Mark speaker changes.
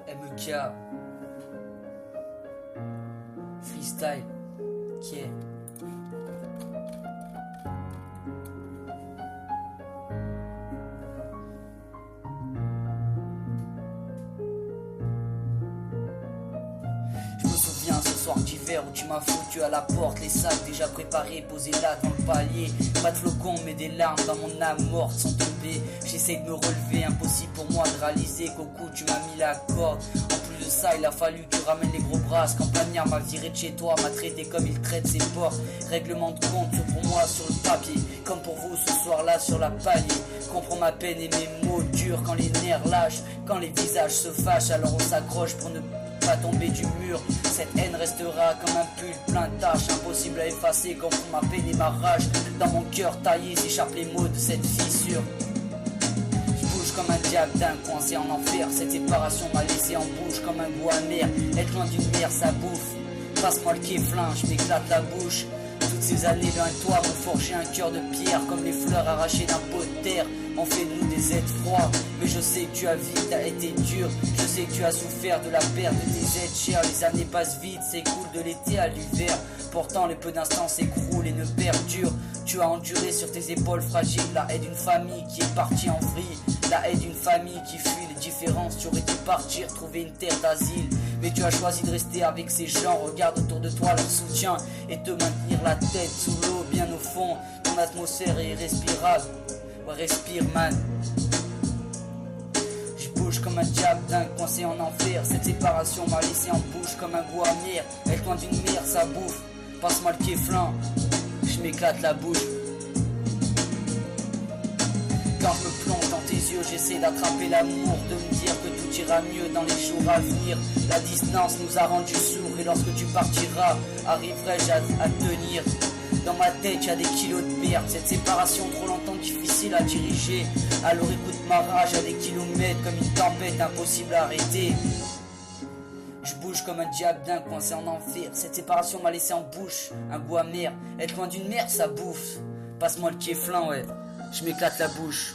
Speaker 1: MEK Freestyle qui est ce soir d'hiver où tu m'as foutu à la porte, les sacs déjà préparés, posés là dans le palier. Pas de flocons mais des larmes dans mon âme morte sont tombées. J'essaye de me relever, impossible pour moi de réaliser qu'au cou tu m'as mis la corde. En plus de ça il a fallu que tu ramènes les gros bras. Ce campagnard m'a viré de chez toi, m'a traité comme il traite ses porcs. Règlement de compte pour moi sur le papier, comme pour vous ce soir là sur la palier. Comprends ma peine et mes mots durs quand les nerfs lâchent, quand les visages se fâchent. Alors on s'accroche pour ne pas tomber du mur. Cette haine restera comme un pull plein de taches, impossible à effacer. Comprends ma peine et ma rage. Dans mon cœur taillé s'échappent les mots de cette fissure. Je bouge comme un diable d'un coincé en enfer. Cette séparation m'a laissé en bouche comme un goût amer. Être loin d'une mère ça bouffe. Passe-moi le kéflin, je m'éclate la bouche. Toutes ces années loin de toi m'ont forgé un cœur de pierre, comme les fleurs arrachées d'un pot de terre. On fait de nous des êtres froids, mais je sais que tu as vite, t'as été dur. Je sais que tu as souffert de la perte de tes êtres chers. Les années passent vite, s'écoulent de l'été à l'hiver. Pourtant les peu d'instants s'écroulent et ne perdurent. Tu as enduré sur tes épaules fragiles la haie d'une famille qui est partie en vrille. La haie d'une famille qui fuit les différences. Tu aurais dû partir, trouver une terre d'asile, mais tu as choisi de rester avec ces gens. Regarde autour de toi leur soutien et te maintenir la tête sous l'eau, bien au fond. Ton atmosphère est irrespirable. Ouais, respire man. Je bouge comme un diable dingue coincé en enfer. Cette séparation m'a laissé en bouche comme un goût amer. Être loin d'une mère ça bouffe. Passe-moi le kéflin, je m'éclate la bouche. Quand je me plonge dans tes yeux, j'essaie d'attraper l'amour, de me dire que tout ira mieux dans les jours à venir. La distance nous a rendus sourds et lorsque tu partiras, arriverai-je à tenir. Dans ma tête y'a des kilos de merde, cette séparation trop longtemps difficile à diriger. Alors écoute ma rage à des kilomètres, comme une tempête impossible à arrêter. Je bouge comme un diable d'un coincé en enfer. Cette séparation m'a laissé en bouche un goût amer. Être loin d'une mère ça bouffe. Passe-moi le kéflin ouais, je m'éclate la bouche.